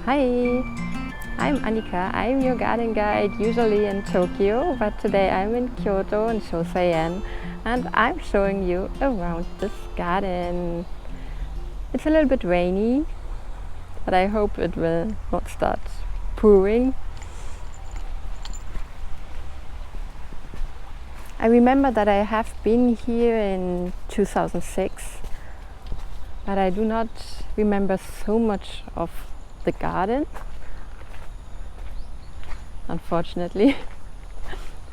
Hi, I'm Annika. I'm your garden guide, usually in Tokyo, but today I'm in Kyoto in Shosei-en, and I'm showing you around this garden. It's a little bit rainy, but I hope it will not start pouring. I remember that I have been here in 2006, but I do not remember so much of the garden, unfortunately.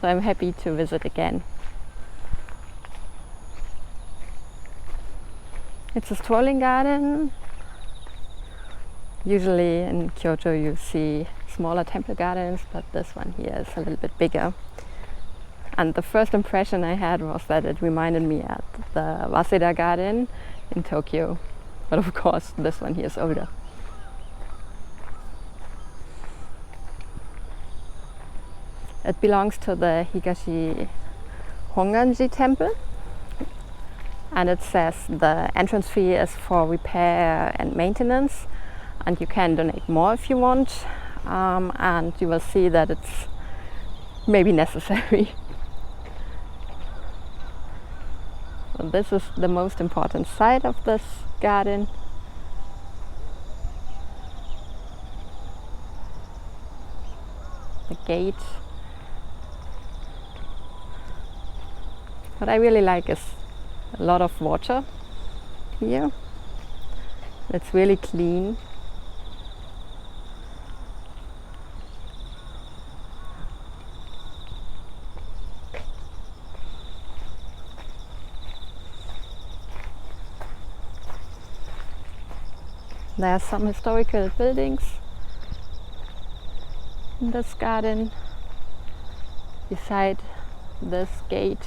So I'm happy to visit again. It's a strolling garden. Usually in Kyoto you see smaller temple gardens, but this one here is a little bit bigger. And the first impression I had was that it reminded me of the Waseda Garden in Tokyo. But of course this one here is older. It belongs to the Higashi Hongan-ji Temple, and it says the entrance fee is for repair and maintenance, and you can donate more if you want, and you will see that it's maybe necessary. So this is the most important side of this garden. The gate. What I really like is a lot of water here. It's really clean. There are some historical buildings in this garden beside this gate.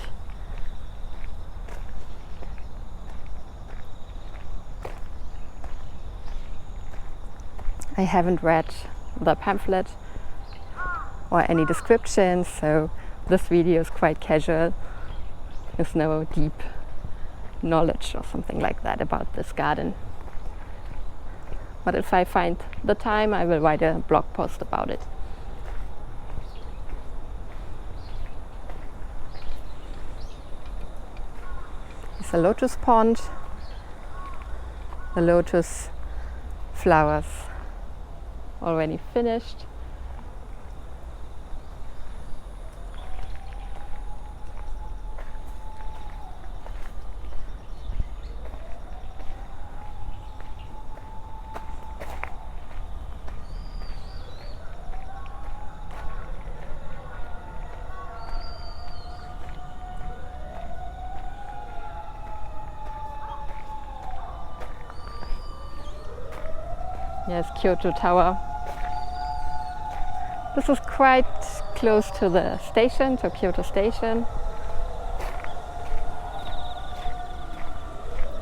I haven't read the pamphlet or any descriptions, so this video is quite casual. There's no deep knowledge or something like that about this garden. But if I find the time, I will write a blog post about it. It's a lotus pond. The lotus flowers already finished. Yes, Kyoto Tower. This is quite close to the station, to Kyoto Station.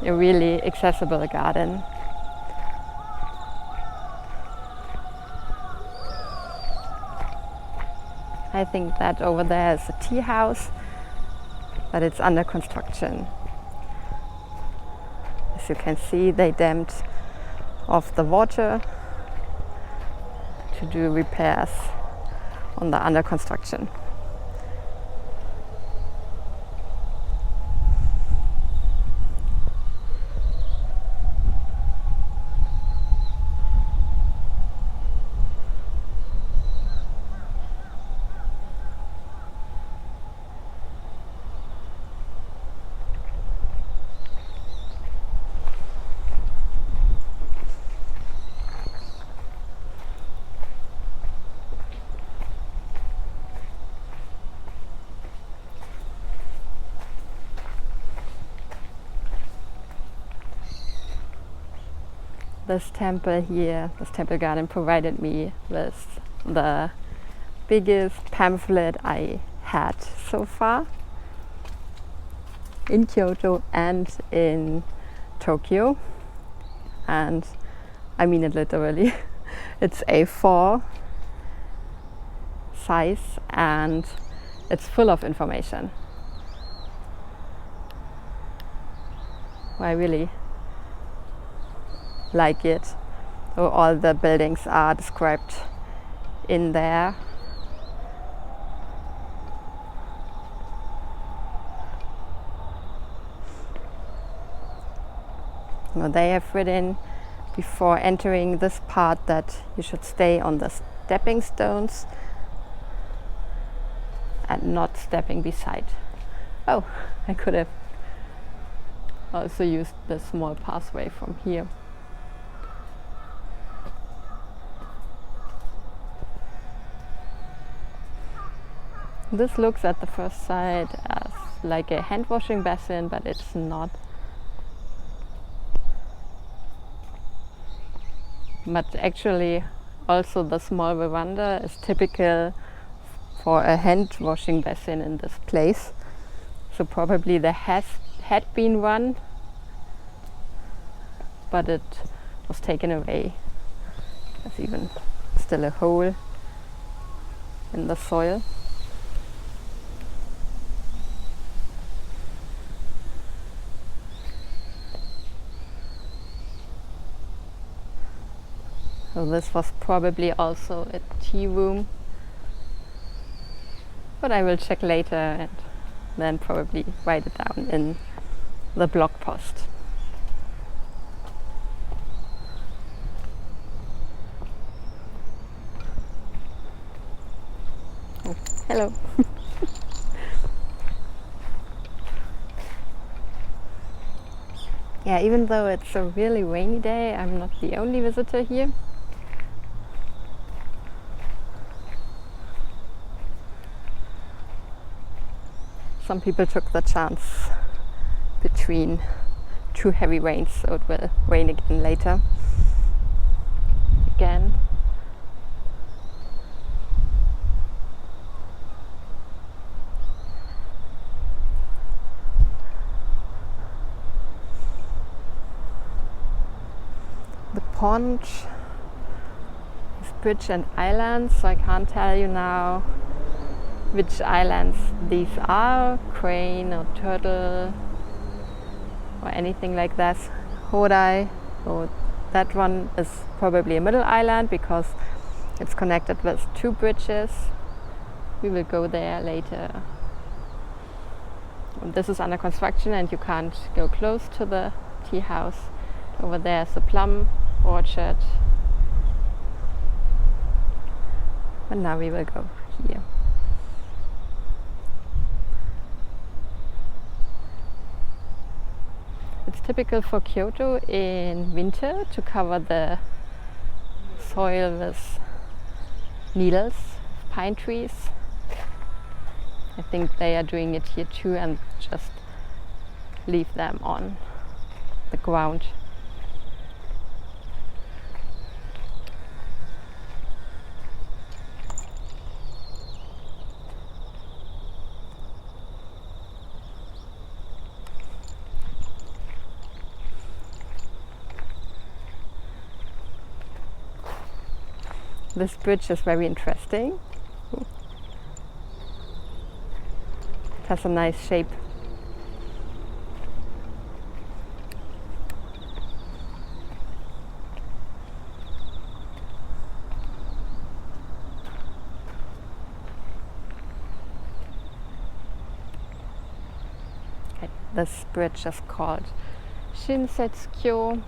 A really accessible garden. I think that over there is a tea house, but it's under construction. As you can see, they dammed off the water to do repairs on the under construction. This temple here, this temple garden, provided me with the biggest pamphlet I had so far in Kyoto and in Tokyo. And I mean it literally. It's A4 size and it's full of information. I really like it. So all the buildings are described in there. Now they have written before entering this part that you should stay on the stepping stones and not stepping beside. Oh, I could have also used the small pathway from here. This looks at the first sight as like a hand washing basin, but it's not. But actually also the small veranda is typical for a hand washing basin in this place. So probably there had been one, but it was taken away. There's even still a hole in the soil. So this was probably also a tea room, but I will check later and then probably write it down in the blog post. Oh, hello. Yeah, even though it's a really rainy day, I'm not the only visitor here. Some people took the chance between two heavy rains, so it will rain again later. Again. The pond is bridge and islands, so I can't tell you now which islands these are, crane or turtle or anything like that. Hodai, so that one is probably a middle island because it's connected with two bridges. We will go there later. And this is under construction and you can't go close to the tea house. Over there is the plum orchard. And now we will go here. It's typical for Kyoto in winter to cover the soil with needles, pine trees. I think they are doing it here too and just leave them on the ground. This bridge is very interesting. It has a nice shape. This bridge is called Shinsetsu-kyo.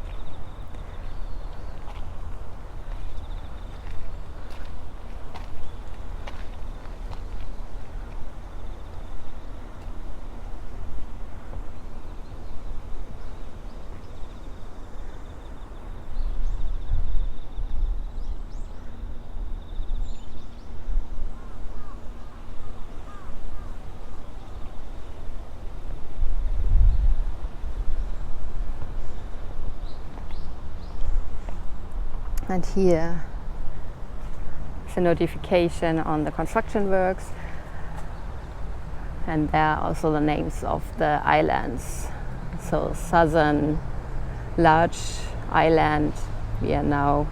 And here is a notification on the construction works, and there are also the names of the islands. So southern large island, we are now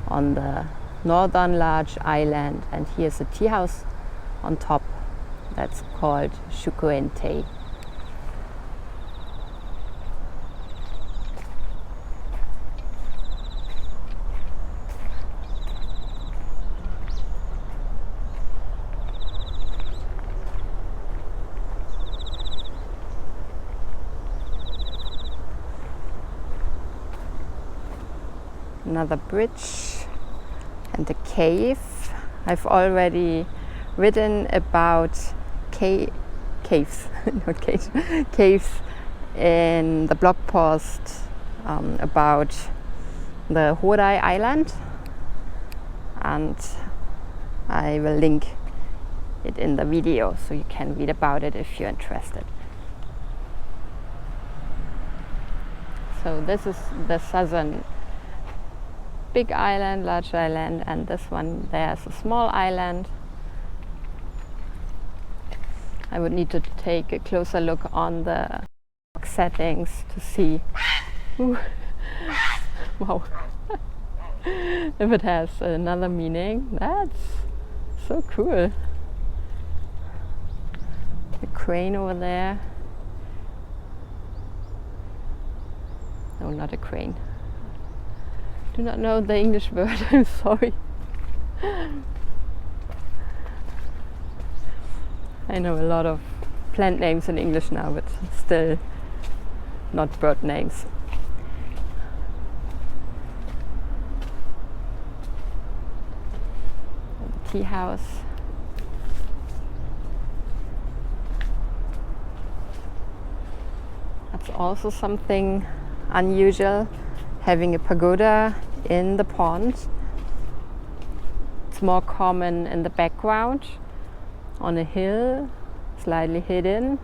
on the northern large island, and here's a tea house on top that's called Shukuen-tei. another bridge and a cave. I've already written about caves, not caves, caves in the blog post about the Hodai Island, and I will link it in the video so you can read about it if you're interested. So this is the southern big island, large island, and this one there's a small island. I would need to take a closer look on the settings to see wow, if it has another meaning. That's so cool. The crane over there. No, not a crane. Do not know the English word, I'm sorry. I know a lot of plant names in English now, but still not bird names. The tea house. That's also something unusual, having a pagoda in the pond. It's more common in the background, on a hill, slightly hidden.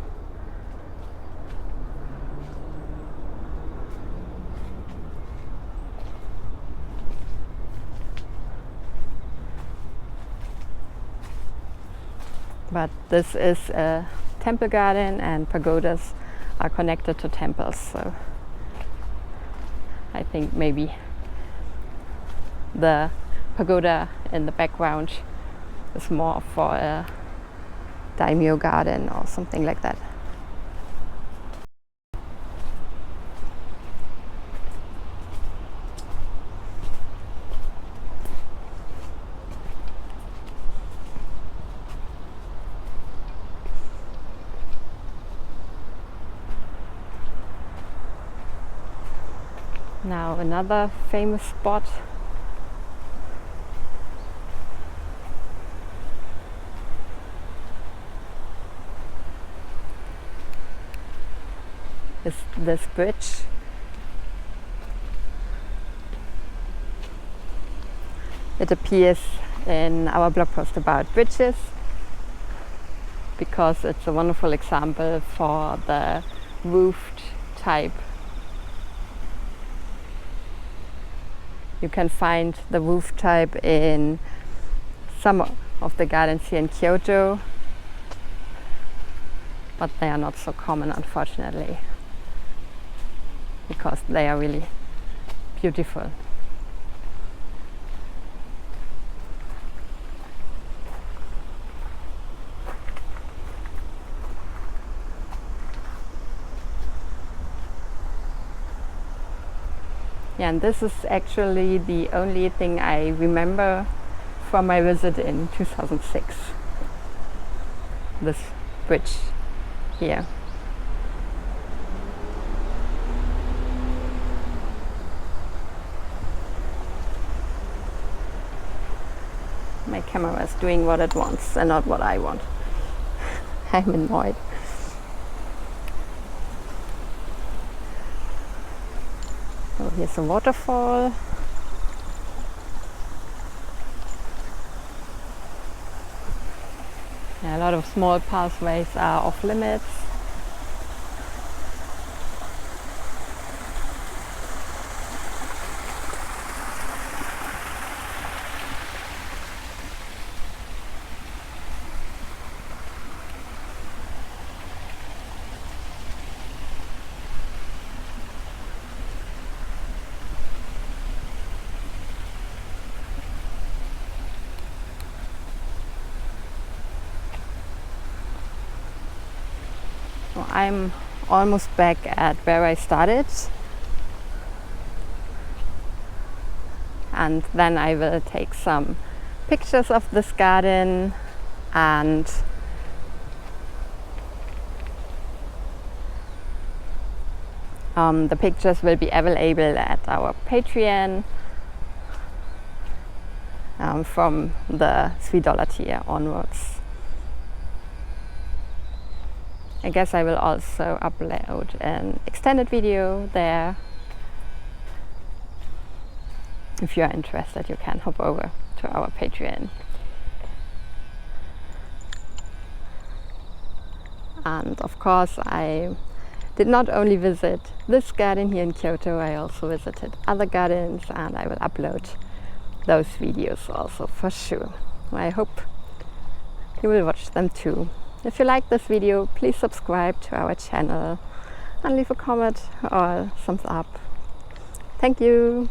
But this is a temple garden, and pagodas are connected to temples, so I think maybe the pagoda in the background is more for a daimyo garden or something like that. Now another famous spot is this bridge. It appears in our blog post about bridges because it's a wonderful example for the roofed type. You can find the roof type in some of the gardens here in Kyoto, but they are not so common, unfortunately, because they are really beautiful. Yeah, and this is actually the only thing I remember from my visit in 2006. This bridge here. My camera is doing what it wants and not what I want. I'm annoyed. So here's a waterfall. Yeah, a lot of small pathways are off limits. I'm almost back at where I started, and then I will take some pictures of this garden, and the pictures will be available at our Patreon from the $3 tier onwards. I guess I will also upload an extended video there. If you are interested, you can hop over to our Patreon. And of course, I did not only visit this garden here in Kyoto, I also visited other gardens, and I will upload those videos also for sure. I hope you will watch them too. If you like this video, please subscribe to our channel and leave a comment or thumbs up. Thank you!